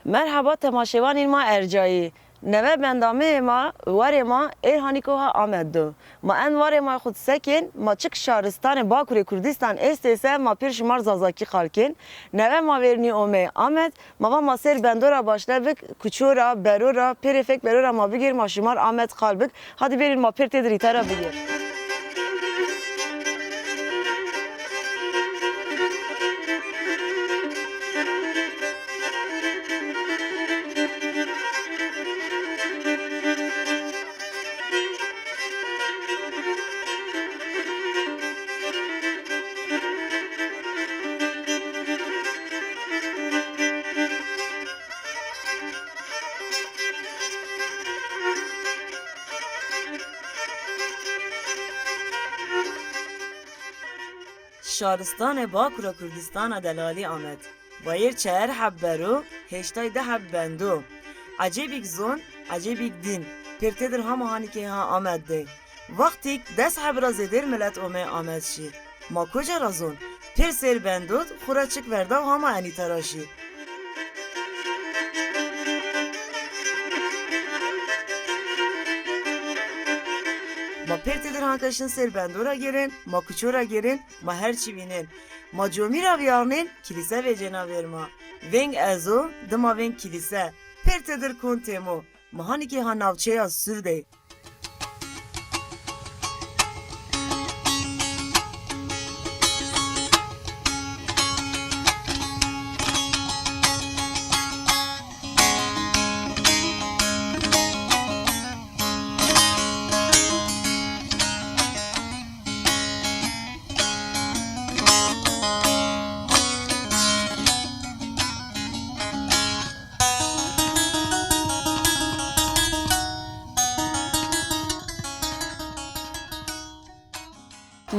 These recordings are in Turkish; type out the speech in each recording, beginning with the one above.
Merhaba temaşevan ma Ercayî. Neve bendame ma ware ma Erhanîko ha Ameddo. Ma en ware ma xud sekin ma çik şaristanê Bakurê Kurdistan estêse ma pir şimar zazakî xalkên. Neve ma verî ome Amed ma ma ser bendora başlevik kuçora berora perefek berora ma bigir ma şimar Amed xalbik. Hadi verin ma pir tedri tera bigir. شارستان باکورا کردستان دلالی آمد. بایر چهر حبرو هشتای ده حبندو. عجیبیک زون عجیبیک دین. پرتدر هم هانی که ها آمد ده. وقتی دست حبرا زدر ملت اومه آمد شی. ما کجا رازون؟ پر سر بندود خورا چک ورده و هم انی تراشی. ما پرتی در هنگشن سر بندورا گرین، ما کچورا گرین، ما هر چی بینین. ما جومی را بیارنین، کلیسه و جناور ما. ونگ ازو، دما ونگ کلیسه. پرتی در کن تیمو. ما هانی که ها نوچه از سرده.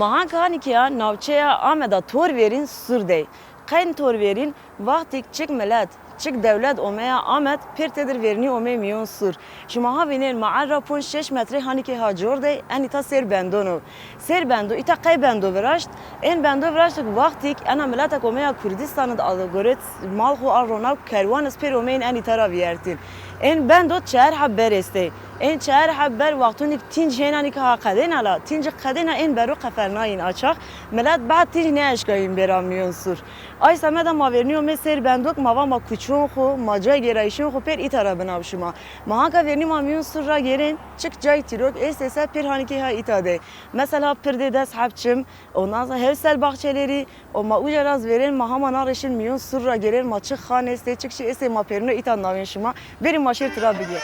Mahan kani ki ya navçeya Ahmet'a tor verin sürde. Kayn tor verin vakti çık millet, çık devlet omaya Ahmet pertedir verini ome milyon sür. Şu maha vinin ma'al rapun 6 metre hani ki ha jorde en ita ser bendonu. Ser bendo ita kay bendo veraşt. En bendo veraşt vakti ana milletek omaya Kürdistan'ın adı göret malhu arronav kervan esper omeyin en itara viyertin. En bendo çer haber este. En çer haber vaktunik tinc henani ka kadena la tinc kadena en beru qafernayin açaq millet بعد tinc ne eşkayın beramyon sur ay sameda ma verniyo meser bendok mava ma kuçun xo maca gerayşin xo per itara benavşuma ma ka verni ma myon surra gerin çık cay tirok estese per haniki ha itade mesela perde des hapçım ondan sonra hevsel bahçeleri o ma ujaraz verin ma hama narışın myon surra gerin ma çık khaneste çık şey ese ma perno itan navenşuma berim maşir tıra bilir.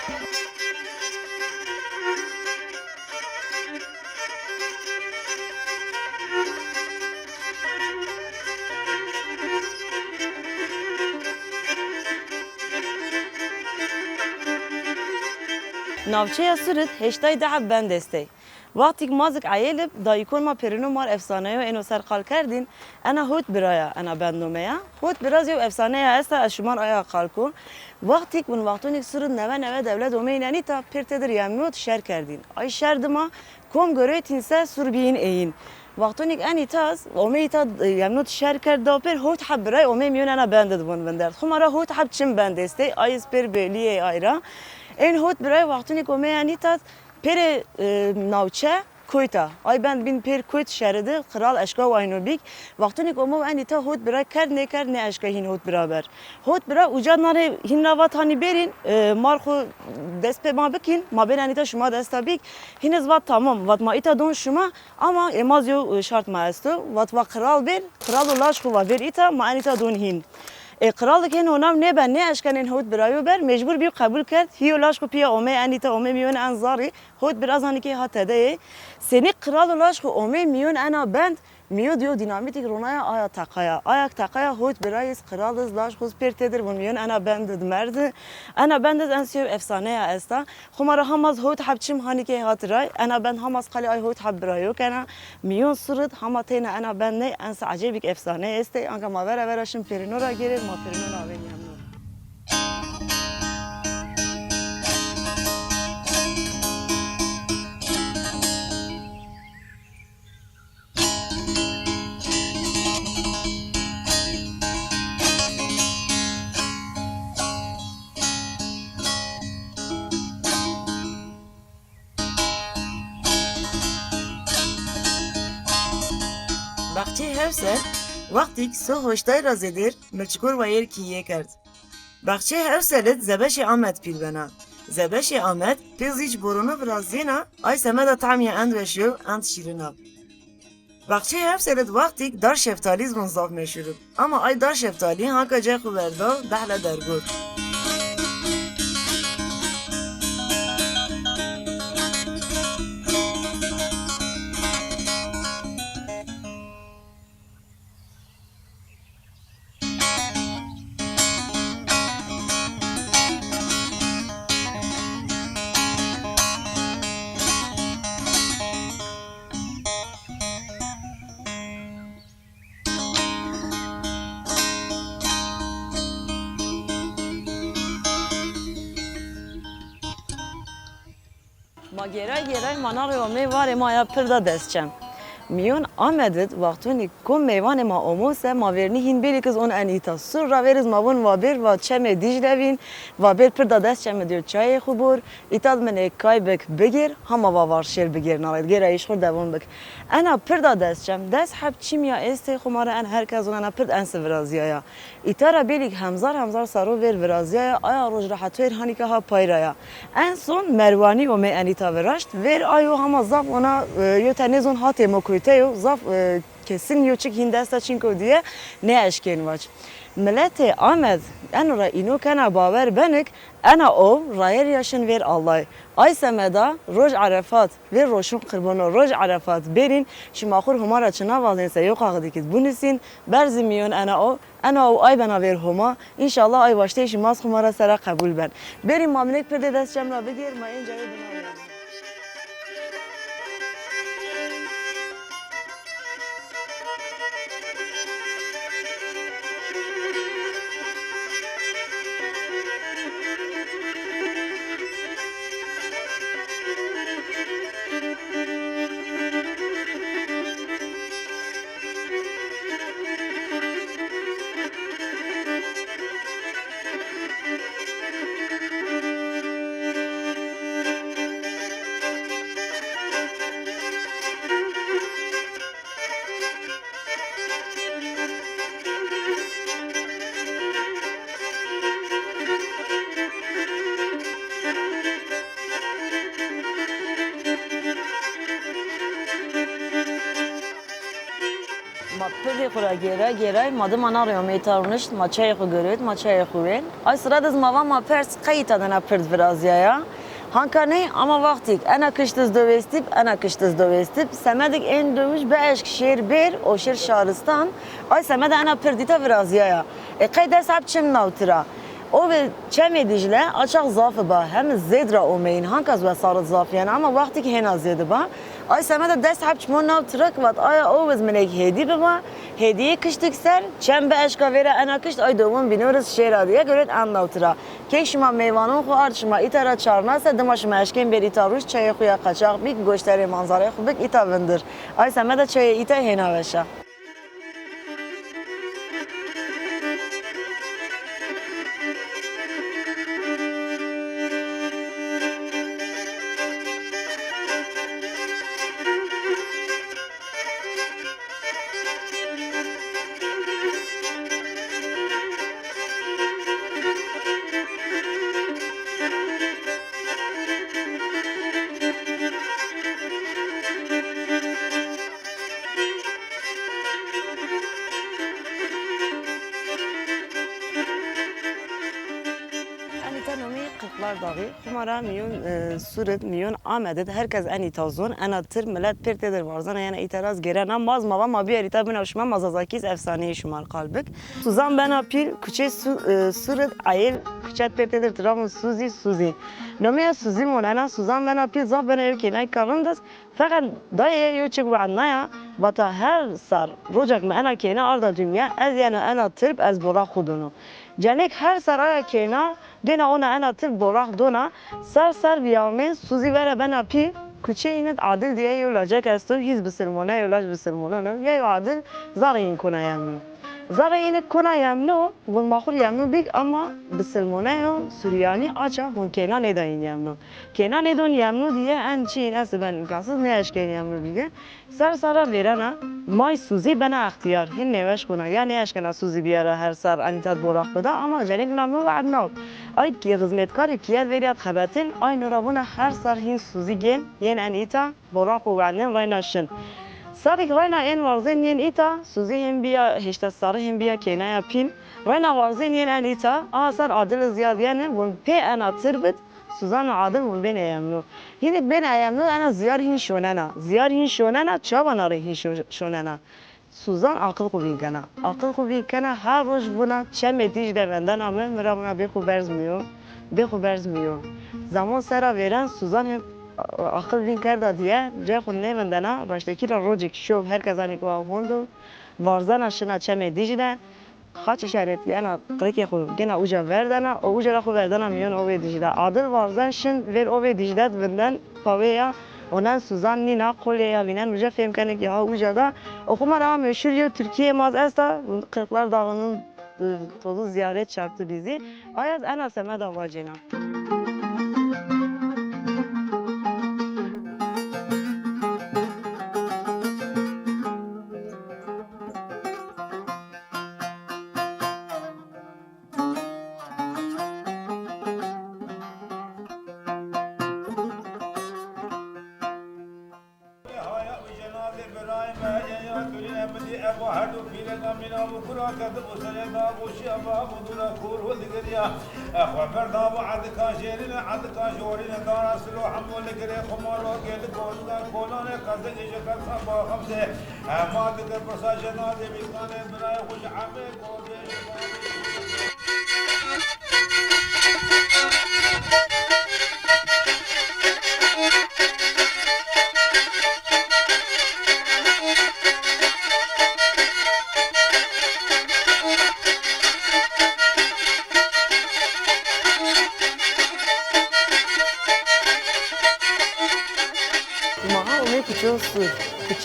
ناوچه سرت هشتای ده بند استی. وقتی مازک عیلب دایکون ما پرینو مار افسانه و اینو سرقال کردین انا هوت برایا انا بندومیا هوت برازی و افسانه است از شمار آیا قالکو وقتی من وقتونی سرت نوه دولت اومین انی تا پرتدر یمیوت شر کردین ay شردما کم گروه تینسه سر بیین این وقتونی انی تاز اومی تا یمیوت شر کرد داپر هوت حب برای اومی میون انا بندد بون بندرد خمارا هوت حب چیم بند استی آیس پر بلیه آیرا این هوت برای وقتونی اومی انی تاز پر ناوچه کویتا ay ben bin per koyt şeridi kral eşka ve aynobik vaktini komo ani ta hot bira kar ne eşka hin hot beraber hot bira ucanları hinravat hani berin marxu despe ma bikin ma ben ani ta şuma destabik hiniz vat tamam vat ma ita don şuma ama emaz yo şart ma esto vat va kral ber kral ulaş ku va ber ita ma ani ta don hin krallık hen onam ne ben ne eşkanen hot birayo ber mecbur bir kabul kert hiyo laş ku piya ome ani ta ome miyon anzari hot biraz hani ki hatede seni kral ulaş ku ome miyon ana bend miyo diyor dinamitik ronaya ayak takaya hot birayız kralız laş ku pertedir bun miyon ana bend merdi ana bend ensiyo efsane ya esta khumara hamaz hot habçim hani ki hatıray ana ben hamaz qali ay hot hab birayo kana miyon sırıt hamatena ana ben ne ensa acayip efsane este anka ma vera şim perinora gelir ma perinora avenyam Bahçe hevser vaktik su hoştay razıdır mılçıkur ve yer kiye kert. Bahçe hevselit zebeşi Ahmet pilbena. Zebeşi Ahmet pil hiç borunu vrazina ay semeda tamiye endveşiyo end şirina. Bahçe hevselit vaktik dar şeftali zmonzaf meşhurub. Ama ay dar şeftali hanka cekhu verda dahle dergur. Ma geray manarı o meyvare ma ya pırda desçem. Miyon Ahmet'it vaktuni kum meyvane ma omose ma verni hin beli kız on anita. Surra veriz ma bun vabir va çeme dijlevin vabir pırda desçem diyor çay khubur itad men kaybek begir hama va var şer begir nalet gera iş khur devam bek. Ana pırda desçem des hep çimya este khumara en herkes ona pırd en sevraziya ya. İtara belik hamzar saro ver vrazia aya roj rahat ver hani ka ha payraya. En son Mervani o me anita veraşt ver ayo hama zaf ona yotenezon hatemo koyteyo zaf kesin yoçik hindesta çinko diye ne eşken vaç. Millete Ahmet en ra ino kana baver benik ana o rayer yaşın ver Allah. Ay semeda roj arafat ver roşun kırbano roj arafat berin şimakhur humara çına valense yok ağdikit bunisin berzimiyon ana o ay bana ver huma inşallah ay başta işimaz humara sera kabul ben. Berin mamlek perde desçemra begir ma en cayı dinamı. Ma perde khura geray madım anarıyor meytarmış ma çay xu görüt ma çay xu vel ay sırada zmava ma pers kayıta dana perd biraz ya hanka ne ama vaktik ana kıştız dövestip semedik en dövüş be eşk şehir bir o şehir şaristan ay semede ana perdita biraz ya kayda sap çim navtıra o ve çeme dijle açak zafı ba hem zedra o meyin hankas ve sarı zaf yani ama vaktik hena zedi ba ay semede ders hap çmon navtırak vat ay o vez menek hedi ba hediye kıştık ser çem be eşka vere ana kışt ay doğum biniyoruz şehir diye göret an navtıra keşma meyvanın xu arşma itara çarna se demaşma eşken bir itaruş çaya xuya kaçak bir gösteri manzara xu bek itavendir ay semede çaya ita hena veşa. Kırklar dağı, kumara milyon suret, milyon Ahmet'e herkes en itazon, en atır millet pertedir varzana yani itiraz gelen ama mazma ma bir ita bina şuma mazazakiz efsane şumar kalbik. Suzan ben apil küçe suret ayel küçet pertedir tramın Suzi. Nomaya Suzi molana Suzan ben apil zaf ben erkeğine kalındas fakat dayı yoçuk ve annaya bata her sar rocak me ana kene arda dünya ez yani en atırp ez bora khudunu. Canek her saraya kena dena ona ana tır borak dona sar viyamen Suzi vere ben api küçe inet adil diye yolacak esto hiç bisilmona yolaj bisilmona ya adil zarin kona yani. زاره این کنه یمنو و ماخول یمنو بیگ اما بسلمونه و سوریانی آچا و کنان نداین یمنو کنان ندون یمنو دیگه انچین از بن کاسز نیش کن یمنو دیگه سر ویرنا مای سوزی بنا اختیار هن نوش کنه یا نیش کنه سوزی بیاره هر سر انیتاد براق بده اما جنگ نامو وعد نو آی کی خدمتکاری کیاد وریات خبرتن آی نورابونه هر سر هین سوزی گن ین انیتا براق و وعدن وای نشن ساقی راینا این وارزین ین ایتا سوزی هم بیا هشت ساره هم بیا کنایا پین راینا وارزین ین ان ایتا آسر عادل زیاد یعنی ون پی انا تربت سوزان عادل ون بین ایامنو هینی بین ایامنو انا زیار هین شوننا چابانا ری هین شوننا سوزان عقل خوبی کنه عقل خوبی کنه هر روز بونا چه متیج دوندن آمه مرا بخو برز میو زمان سرا ویران سوزان هم akıl bin kerda diye cehun ne mendana baştaki la rojik şov herkes ani ko hondo varzan aşına çeme dijden kaç işaretli ana krike xo gena uca verdana o uca xo verdana miyon ove dijda adil varzan şin ver ove dijdat bundan paveya onan suzan nina kolya binen uca fem kane ki ha uca da okuma devam meşhur ya Türkiye maz esta Kırklar Dağı'nın tozu ziyaret çarptı bizi ayaz ana sema davacena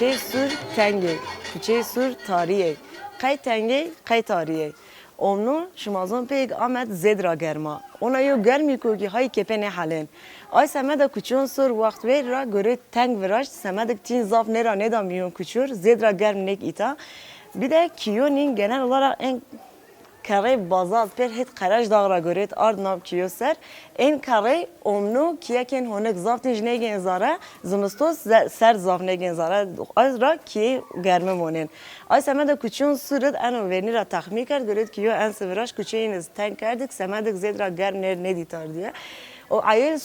Küçey sur tenge, küçey sur tariye. Kay tenge, kay tariye. Omno şumazon pek Ahmet zedra germa. Ona yo germi ko ki hay kepene halen. Ay semeda küçün sur vakt ver ra göre teng viraj semedik tin zaf nera neda miyon küçür zedra germ nek ita. Bir de kiyonin genel olarak en kare bazal per hit karaj dağra göret ardnav kiyo ser en kare omno kiyaken honek zaftin jnegen zara zımstos ser zafnegen zara azra ki germe monen ay semeda küçün surat ano venira tahmin kard göret kiyo en sevraş küçeğiniz ten kardık semedik zedra germ ne ditar diye o ayel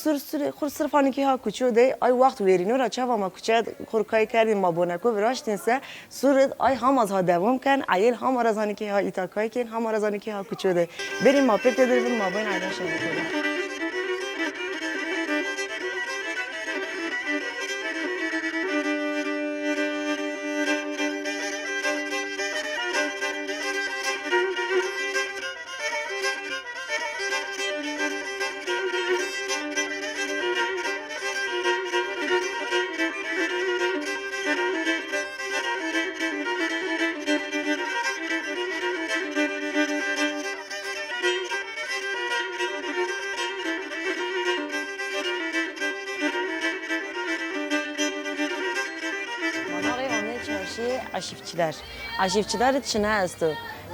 خور صرفانی که ها کوچو دی ای وقت ورینو را چه و ما کوچه خورکای کردیم ما بونکو براشتین سه سورد ای هم از ها دوام کن ایل هم رزانی که ها ایتاکای کن هم رزانی که ها کوچو دی بریم ما پرت دریم ما بین ایدان شده کنیم عشیفچیلر چنه است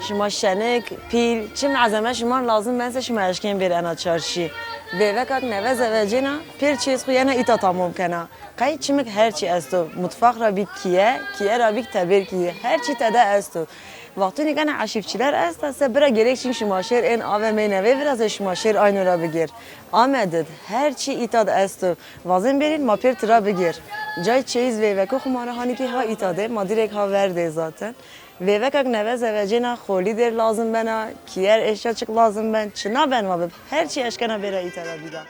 شما شنک پیل چه معظمه شما لازم بنز شما اشکین بر انا چارشی و وقت نوز وجینا پیر چیز خویه نه ایتا تمام کنه قای چیمک هر چی است مطفق را بی کیه را بی تبر کیه هر چی تده است وقتی نگن عشیفچیلر است است برای گریکشین شما شیر این آوه مینوی ور از شما شیر آینو را بگیر آمدد هر چی ایتاد است وازم برین ما پیر را بگیر جای چیز و وکو خماره هانی که ها ایتاده ما دیرک ها ورده زاتن و وکک نوز وجینا خولی در لازم بنا کیر اشیا چک لازم بن چنا بن ما بب هر چی اشکنا برای ایتادا بیدا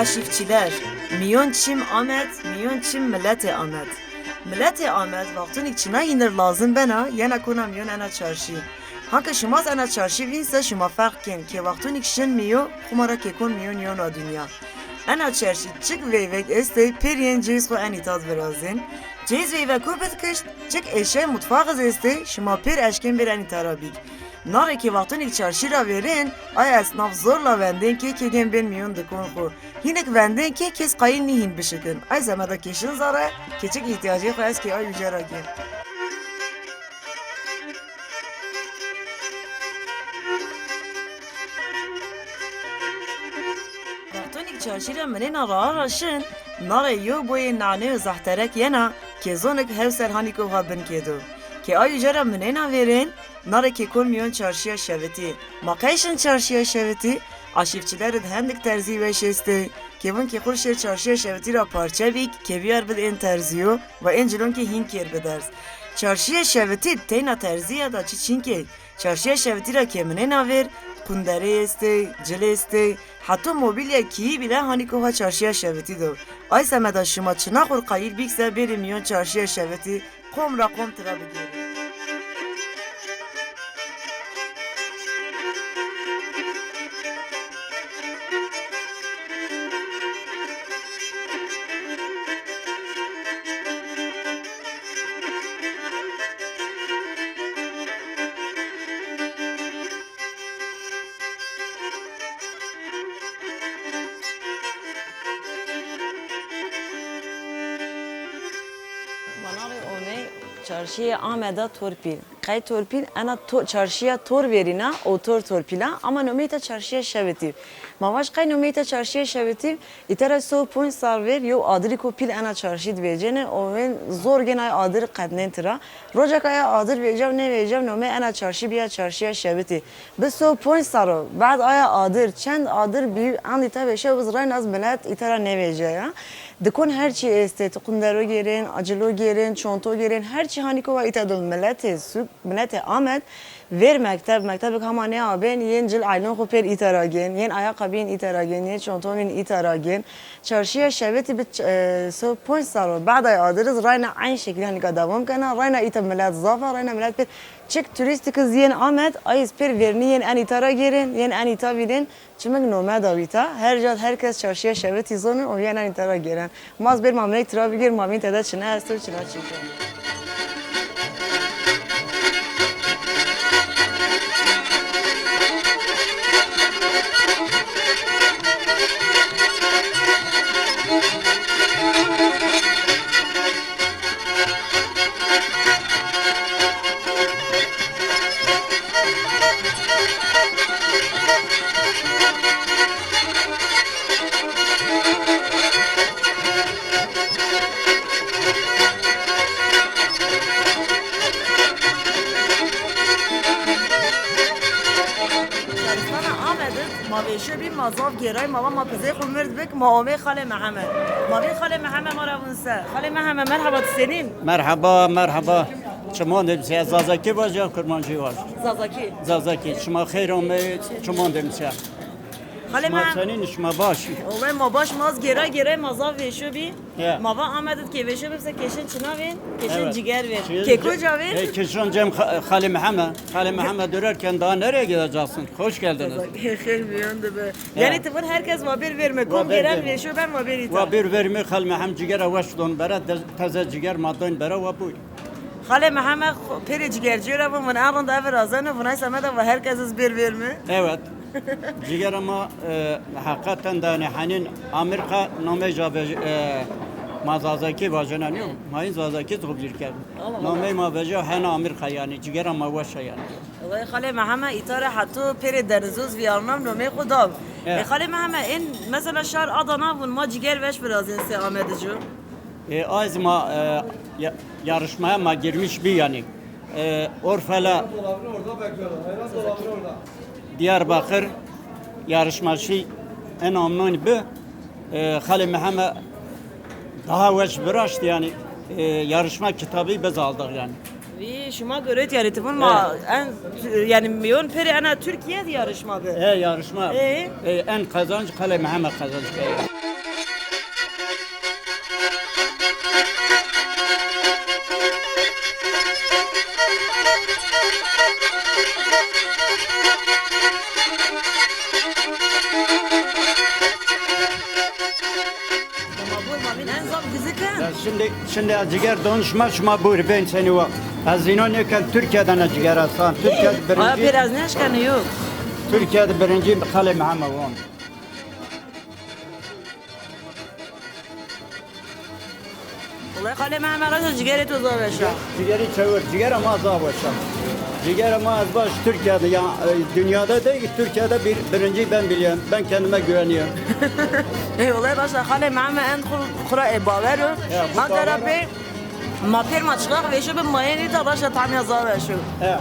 aşifçiler, miyon çim Ahmet, miyon çim milleti Ahmet. Milleti Ahmet vaktun içine inir lazım bana, yana kuna miyon ana çarşı. Hangi şumaz ana çarşı vinse şuma farkken ki vaktun için miyo, kumara kekon miyon yona dünya. Ana çarşı çık veyvek este periyen ceyiz ve anitaz birazin. Ceyiz veyvek kubet kışt, çık eşe mutfağız este, şuma per eşken bir anitarabik. Nare ki vaktun ilk çarşıra verin, ay esnaf zorla venden ki kegen ben miyon dikon xo. Hinek venden ki kes kayın nihin bişikin. Ay zamada keşin zara, keçik ihtiyacı koyaz ki ay yücera ki. Vaktun ilk çarşıra menena raşın, nare yo boye nane zahterek yena, kezonik hevser hanikov habin kedo. Ki ay yücera menena verin, nare ki kol miyon çarşıya şeveti. Makayşın çarşıya şeveti, aşifçilerin hendik terzi ve şeste. Kevin ki kurşer çarşıya şeveti ra parça bik, keviyar bil en terziyo ve en cilon ki hink yer beders. Çarşıya şeveti teyna terziya da çiçinke. Çarşıya şeveti ra kemine naver, kundere este, cile este, hatta mobilya kiyi bile hanikoha çarşıya şeveti do. Ay semeda şuma çına kur kayil bikse beri miyon çarşıya şeveti, kom ra kom tıra bigeri. Manavê Omê çarşıya Ahmeda torpil. Kay torpil ana çarşıya tor verina otor torpila ama nomeyta çarşıya şevetiv. Mavaş kay nomeyta çarşıya şevetiv. İtera so point sarver yo adri ko pil ana çarşıd vecene oven zor genay adri kadnen tıra. Roja kaya adri vecev ne vecev nome ana çarşı biya çarşıya şeveti. Biz so point saro. Bad aya adri çend adri bir andita veşe biz rayn az melat itera ne vece ya. Dikon her çi este tukundaro gerin, acılo gerin, çonto gerin her çi hanikova itadol millete sük millete Ahmet ver mektep hamane aben yen cil aylon koper itaragen yen ayakkabın itaragen yen çontonun itaragen çarşıya şeveti bit so point saro بعد adırız rayna aynı şekilde hani devam kana rayna ita millet zafa rayna millet bir çık turistik yen Ahmet ayız per verni yen an itara gerin yen an ita bilin çimek nomada vita her jad herkes çarşıya şeveti zonu o yen an itara gerin maz bir mamlek trafik mamin tada çına astır çına çıkıyor. ماویشه بی مازاف گرای ماوا ما پزه خود مرد بک ماوی خاله محمد ماوی خاله محمد ما راونسه خاله محمد مرحبا تسنین مرحبا شما نمیشه زازاکی باش یا کرمانجی باش زازاکی شما خیر آمد شما نمیشه خاله شما محمد سنین شما باشی اوه ما باش ماز گرای مازاف ویشو بی ماوا آمدد که ویشو بسه کشن چنا وین کشن جگر وین که کجا وین کشون جم خاله محمد durarken daha nereye gideceksin? Hoş geldiniz. خیلی بیانده به یعنی تو herkes مابیر verme kom geren ویشو ben مابیر ایتا و bir vermi خاله محمد جگر وشتون برا تازه جگر مادون برا و بوی خاله محمد پیر جگرجی رو من الان دا فرازانه و نایس آمده و herkes از bir verme Evet. Ciger ama hakikaten de hani Amerika nome jabe mazazaki vajana niyo mayin zazaki toplir kerd. Nome ma vaja hana Amerika yani ciger ama vaşa yani. والله خاله محمد ایتاره حتی پیر درزوز ویارنام نومه خدا خاله محمد این مثلا شهر آدانا و ما جگر وش برازین سه آمده جو Az ma yarışmaya ma girmiş bir yani. Orfala Diyarbakır yarışmacı en amnon bir Halil Mehmet daha veç bıraştı yani yarışma kitabı biz aldık yani. Ve şuma göre yani tefon ma en yani milyon peri ana Türkiye yarışma be. Yarışma en kazanç Halil Mehmet kazanç. Şimdi ciger danışma şuma buyur ben seni var. Az zinane kan Türkiye'den ciger aslan. Türkiye'de Aya birinci. biraz ne aşkına yok. Türkiye'de birinci Halil Muhammed var. Olay khale Mehmet Ağa cigeri to zaveşa. Cigeri çevir. Ciger ama az başlam. Ciger ama az baş Türkiye'de ya dünyada değil ki Türkiye'de birinci ben biliyorum. Ben kendime güveniyorum. Olay başla khale Mehmet en khura baveru. Ya, bu Ma tara baver- pe ma pir ma çıkak ve şu bir mayeni ta başla tam zaveşu. He.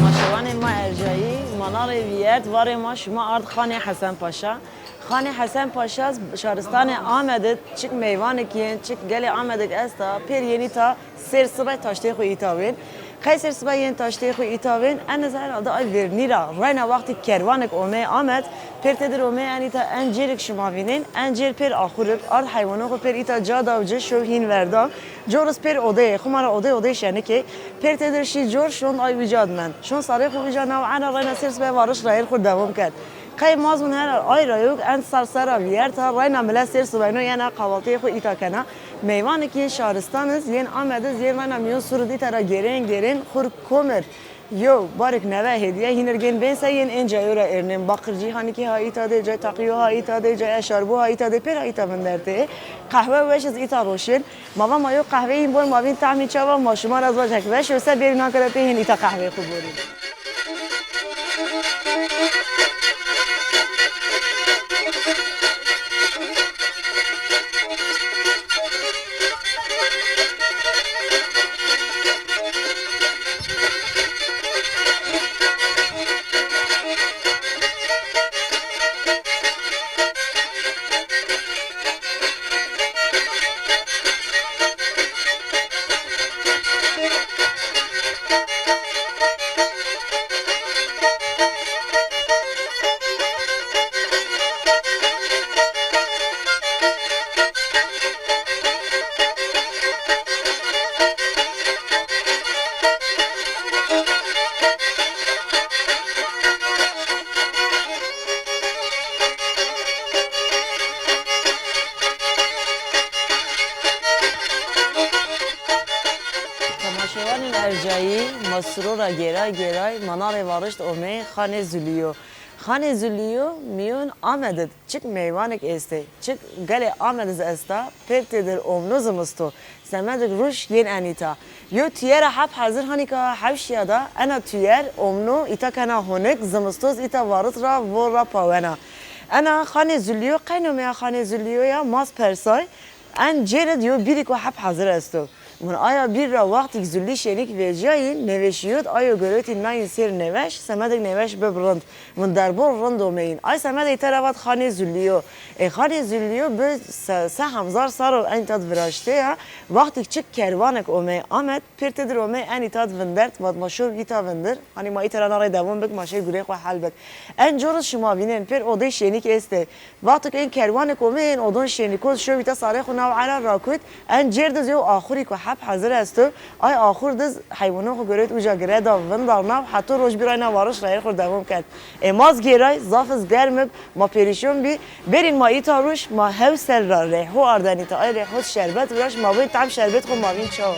Maşavan ma ercai manar eviyet var ma şuma ard Khane Hasan Paşa. Khane Hasan Paşa şaristan Ahmed'e çık meyvanekiyen çık gele Ahmed'e esta per yeni ta ser sıbay taşte khu itavin. Kayser sıbay yeni taşte khu itavin. En az herhalde ay vernira. Rayna vakti kervanek ome Ahmed per tedir ome yani ta encerik şumavinin encer per ahurup ard hayvanı khu per ita cadavcı şovhin verda. Joros per odaya khumara odaya şene ki per tedir şi jor şon ay vücad men. Şon sarı khu vücad nav ana rayna ser sıbay varış rayır khu devam kad. Kay mazmun her ay rayuk en sarsara viyer ta rayna mela ser sıbayno yana kahvaltıya khu ita kana. Meyvanı ki şahristanız yen amediz yen rayna miyon surudi tara geren khur komer. Yo barik neve hediye hinergen ben sayen enca yora ernem bakırcı hani ki ha itade cay takiyo ha itade cay eşarbu ha itade per ha ita benderte kahve veşiz ita roşin mava mayo kahve in bol mavin tahmin çava maşuma razvajak veş öse bir nakara pehin ita kahve kuburi. Tamaşevanın ercai masrura geray manar varışt ome Khane Zülüyo. Khane Zülüyo miyon Ahmed'e çık meyvanek este çık gale Ahmed'e esta pertedir omnozumusto semedik ruş yen anita. Yo tiyera hap hazır hanika havşiya da ana tiyer omno ita kana honek zımıstoz ita varıt ra vora pavena. Ana Khane Zülüyo qaynomeya Khane Zülüyo ya mas persay en cere diyor biri ko hap hazır esto. من آیا بیر را وقتی زلی شریک ویجایی نوشیود آیا گروهی ناین سر نوش سمدک نوش ببرند من دربار رند اومین آیا سمدک تراوت خانه زلیو خانه زلیو به سه همزار سال این تاد وراشته وقتی چه کروانک اومه آمد پرتدر اومه اینی تاد وندرت و مشهور گیتا وندر hani ما ایتر ناری دوام بک ماشه گروه خو حل بک ان جورس شما بینن پر اوده شریک است وقتی این کروانک اومه این اودون شریکوز شو بیت ساره خو نو علا راکوت ان جرد زو آخری کو حب حاضر است آی آخر دز حیوانات خو گرید اوجا گرید و دارناو حتی روز بیرای نوارش رای خور دوام کرد اماز گیرای زافز گرم ما پریشون بی برین ما ایتا روش ما هوسل را ریحو اردنی تا آی ریحو شربت وراش ما بین طعم شربت خو ما بین چاو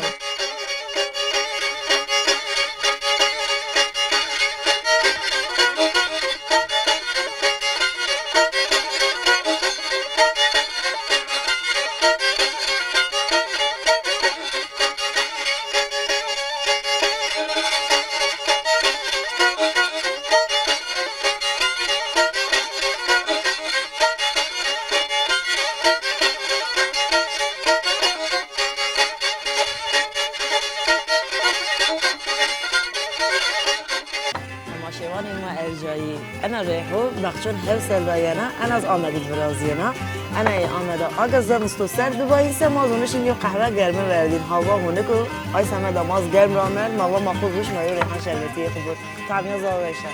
ریحو بخشون هفسل دایانا انا از آمدی برازیانا انا ای آمده آگازا مستوسر دوبا این سه مازونشین یو قهوه گرمه وردین هوا هونکو آی سمه داماز گرم رامل ماوا ما خود روش مایو ریحان شربتی خوب تعمیه زاویشه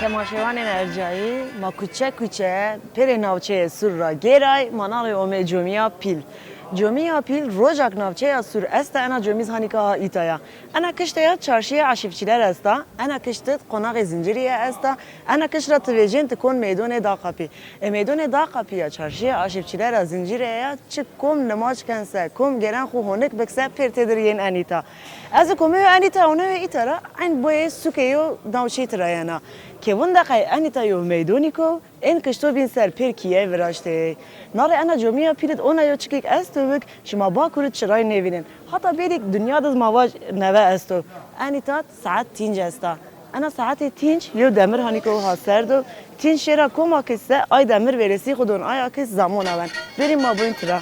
تماشاوان ارجایی ما کوچه کوچه پر ناوچه سور را گیرای منال اومه جمعیا پیل جمعیا پیل روزک ناوچه سور است انا جمعیز هانیکا ها ایتایا انا کشته چارشی عشیفچیلر است انا کشته قناق زنجیری است انا کشته توجین تکون میدون داقپی میدون داقپی چارشی عشیفچیلر زنجیره چه کم نماز کنسه کم گران خو هونک بکسه پر تدرین انیتا از کومه انیتا اونه ایتارا این بوی سوکیو ناوچه تراینا که وند قای انیتا یو میدونی کو این کشتو بین سر پر کیه وراشته ناره انا جمعیا پیرد اونا یو چکیک استو بک شما با کورد چرای نوینن حتی بیریک دنیا دز مواج نوه استو انیتا ساعت تینج استا انا ساعت تینج یو دمر هانی کو ها سردو تینج شیرا کما کسه آی دمر ورسی خودون آیا کس زمان اون بریم ما بوین ترا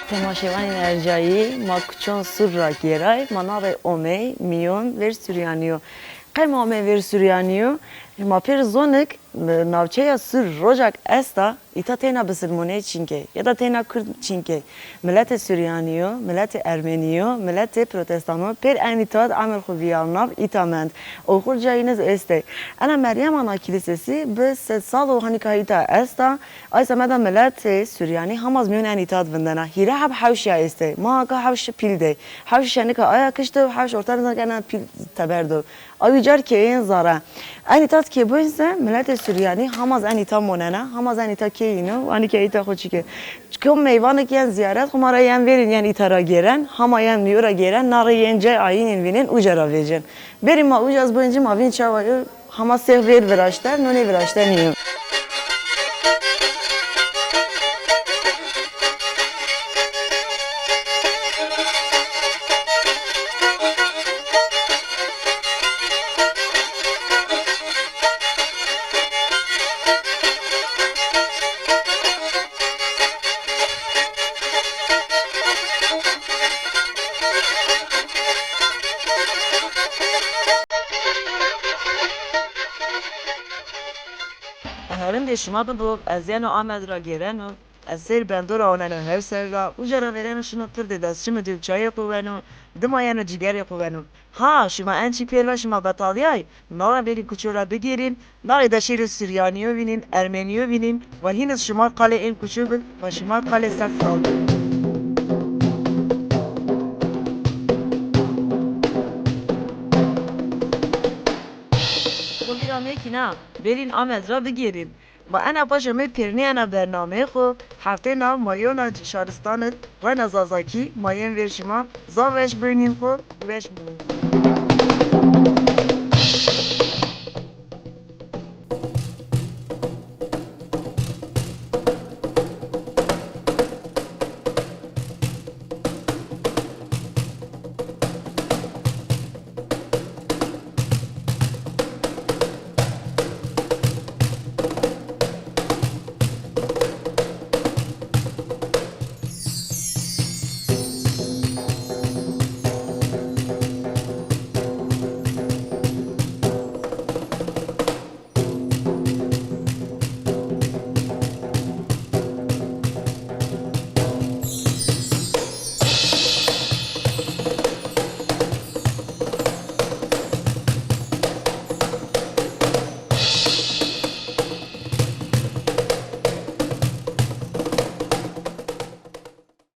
تماشاوان ارجایی ما کچون سر را گیرای منار اومی میون ور سوریانیو قیم اومی ور سوریانیو ما پر زونک ناوچه سر روزک استا ایتا تینا بسلمونه چینکه یا دا تینا کرد چینکه ملت سوریانیو ملت ارمنیو ملت پروتستانو پر انیتاد عمل خوبیاناف ایتا مند او خور جاینز استه انا مریم انا کلیسسی به 3 سال و هنیکا ایتا استا آی سمدا ملت سوریانی هم از میون انیتاد بندنا هیره حب حوشیا استه ما که حوش پیل ده حوش شنکا آیا کشته حوش ارتر نگنا پیل تبردو آوی جار که این زاره انیتاد که بوینسه ملت سوریانی هم از انیتا موننا هم از انیتا که اینو آنی که ایتا خودشی که کم میوان که زیارت خمارا یم ویرین یعنی ایتا را گیرن همه یم میورا گیرن ناره ین جای آیین وینین اوجا را ویجن بریم ما اوج از بوینجی ما وین چاوایو همه سیغ ویر وراشتر نونی وراشتر نیو هرند شما ببو از یانو آمد را گیرن و از سیر بندور آنانو هر سر را اوجا را ورن شنو ترد دست شما دیو چای قوانو دمایانو جیگر قوانو ها شما انچی پیروا شما بطالیای نارا بری کچو را بگیرین ناری دشیر سریانیو بینین ارمنیو بینین و هین از شما قاله این کچو بل و شما قاله سر فرال برنامه کی نه برین آمد را بگیرین با انا پاشمه پیرنی انا برنامه خو هفته نام مایونا شهرستان و نزازاکی ماین ور شما زاوش برنین خو وش برنین